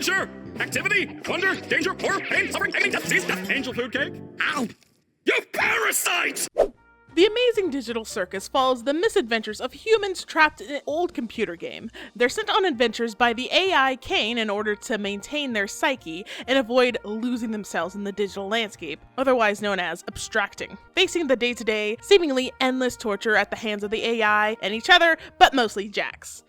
adventure, activity, wonder, danger, horror, pain, suffering, agony, death, disease, death, angel food cake. Ow! You parasites! The Amazing Digital Circus follows the misadventures of humans trapped in an old computer game. They're sent on adventures by the AI Kane in order to maintain their psyche and avoid losing themselves in the digital landscape, otherwise known as abstracting, facing the day-to-day, seemingly endless torture at the hands of the AI and each other, but mostly Jax.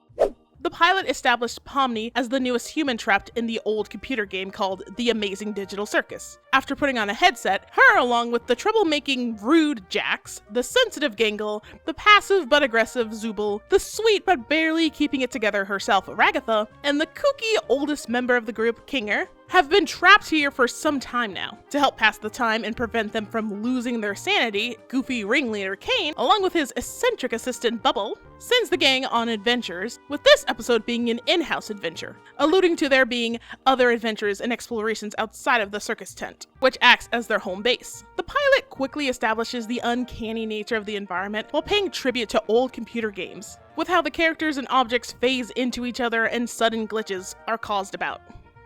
The pilot established Pomni as the newest human trapped in the old computer game called The Amazing Digital Circus. After putting on a headset, her along with the troublemaking, rude Jax, the sensitive Gangle, the passive but aggressive Zubul, the sweet but barely keeping it together herself Ragatha, and the kooky oldest member of the group, Kinger, have been trapped here for some time now. To help pass the time and prevent them from losing their sanity, goofy ringleader Kane, along with his eccentric assistant Bubble, sends the gang on adventures, with this episode being an in-house adventure, alluding to there being other adventures and explorations outside of the circus tent, which acts as their home base. The pilot quickly establishes the uncanny nature of the environment while paying tribute to old computer games, with how the characters and objects phase into each other and sudden glitches are caused about.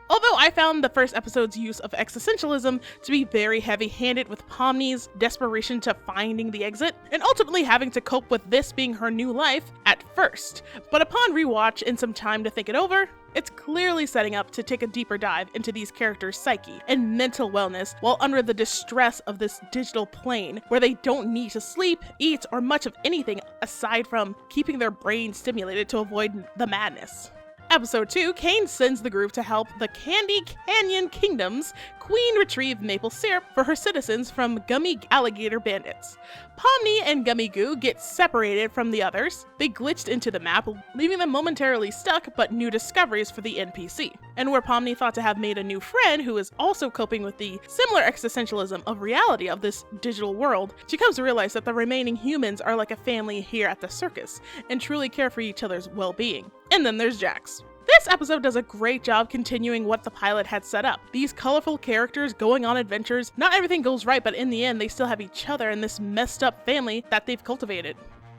Although I found the first episode's use of existentialism to be very heavy-handed with Pomni's desperation to finding the exit, and ultimately having to cope with this being her new life at first, but upon rewatch and some time to think it over, it's clearly setting up to take a deeper dive into these characters' psyche and mental wellness while under the distress of this digital plane where they don't need to sleep, eat, or much of anything aside from keeping their brains stimulated to avoid the madness. Episode 2, Kane sends the group to help the Candy Canyon Kingdom's queen retrieve maple syrup for her citizens from gummy alligator bandits. Pomni and Gummy Goo get separated from the others. They glitched into the map, leaving them momentarily stuck, but new discoveries for the NPC. And where Pomni thought to have made a new friend who is also coping with the similar existentialism of reality of this digital world, she comes to realize that the remaining humans are like a family here at the circus and truly care for each other's well-being. And then there's Jax. This episode does a great job continuing what the pilot had set up. These colorful characters going on adventures, not everything goes right, but in the end they still have each other and this messed up family that they've cultivated.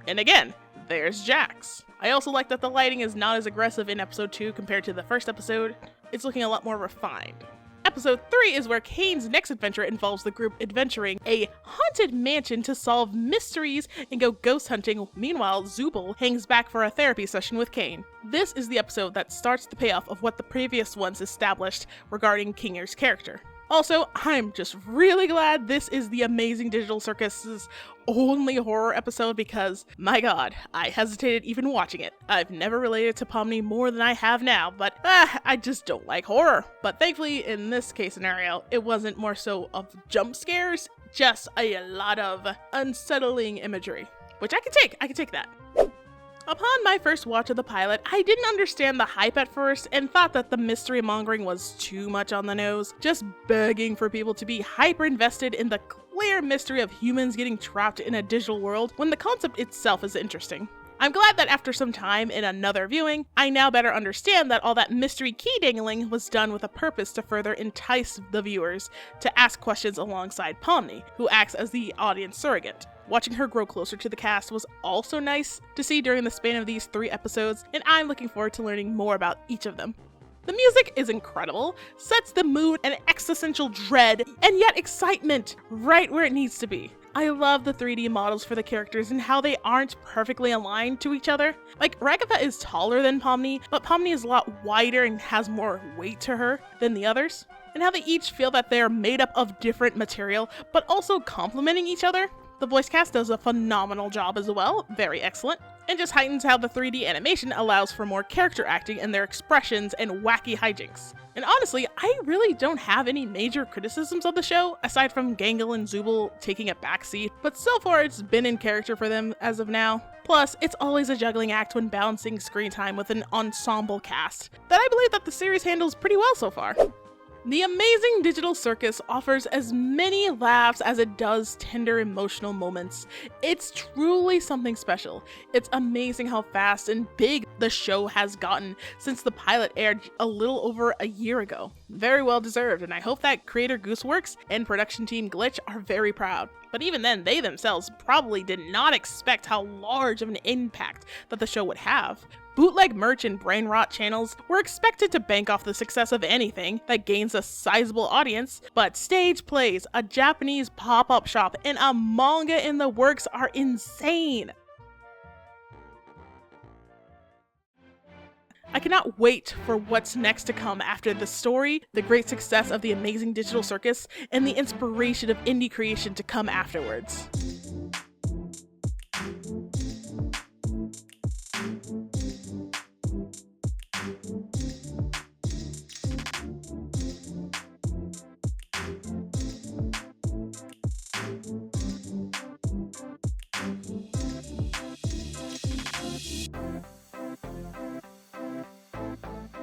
And again, there's Jax. I also like that the lighting is not as aggressive in episode 2 compared to the first episode. It's looking a lot more refined. Episode 3 is where Kane's next adventure involves the group adventuring a haunted mansion to solve mysteries and go ghost hunting. Meanwhile, Zubul hangs back for a therapy session with Kane. This is the episode that starts the payoff of what the previous ones established regarding Kinger's character. Also, I'm just really glad this is the Amazing Digital Circus's only horror episode because, my god, I hesitated even watching it. I've never related to Pomni more than I have now, but I just don't like horror. But thankfully, in this case scenario, it wasn't more so of jump scares, just a lot of unsettling imagery, which I can take that. Upon my first watch of the pilot, I didn't understand the hype at first and thought that the mystery mongering was too much on the nose, just begging for people to be hyper invested in the clear mystery of humans getting trapped in a digital world when the concept itself is interesting. I'm glad that after some time in another viewing, I now better understand that all that mystery key dangling was done with a purpose to further entice the viewers to ask questions alongside Pomni, who acts as the audience surrogate. Watching her grow closer to the cast was also nice to see during the span of these 3 episodes, and I'm looking forward to learning more about each of them. The music is incredible, sets the mood and existential dread, and yet excitement right where it needs to be. I love the 3D models for the characters and how they aren't perfectly aligned to each other. Like, Ragatha is taller than Pomni, but Pomni is a lot wider and has more weight to her than the others. And how they each feel that they're made up of different material, but also complementing each other. The voice cast does a phenomenal job as well, very excellent, and just heightens how the 3D animation allows for more character acting and their expressions and wacky hijinks. And honestly, I really don't have any major criticisms of the show, aside from Gangle and Zubul taking a backseat, but so far it's been in character for them as of now. Plus, it's always a juggling act when balancing screen time with an ensemble cast that I believe that the series handles pretty well so far. The Amazing Digital Circus offers as many laughs as it does tender emotional moments. It's truly something special. It's amazing how fast and big the show has gotten since the pilot aired a little over a year ago. Very well deserved, and I hope that creator Gooseworks and production team Glitch are very proud. But even then, they themselves probably did not expect how large of an impact that the show would have. Bootleg merch and brain rot channels were expected to bank off the success of anything that gains a sizable audience, but stage plays, a Japanese pop-up shop, and a manga in the works are insane. I cannot wait for what's next to come after the story, the great success of the amazing digital circus, and the inspiration of indie creation to come afterwards.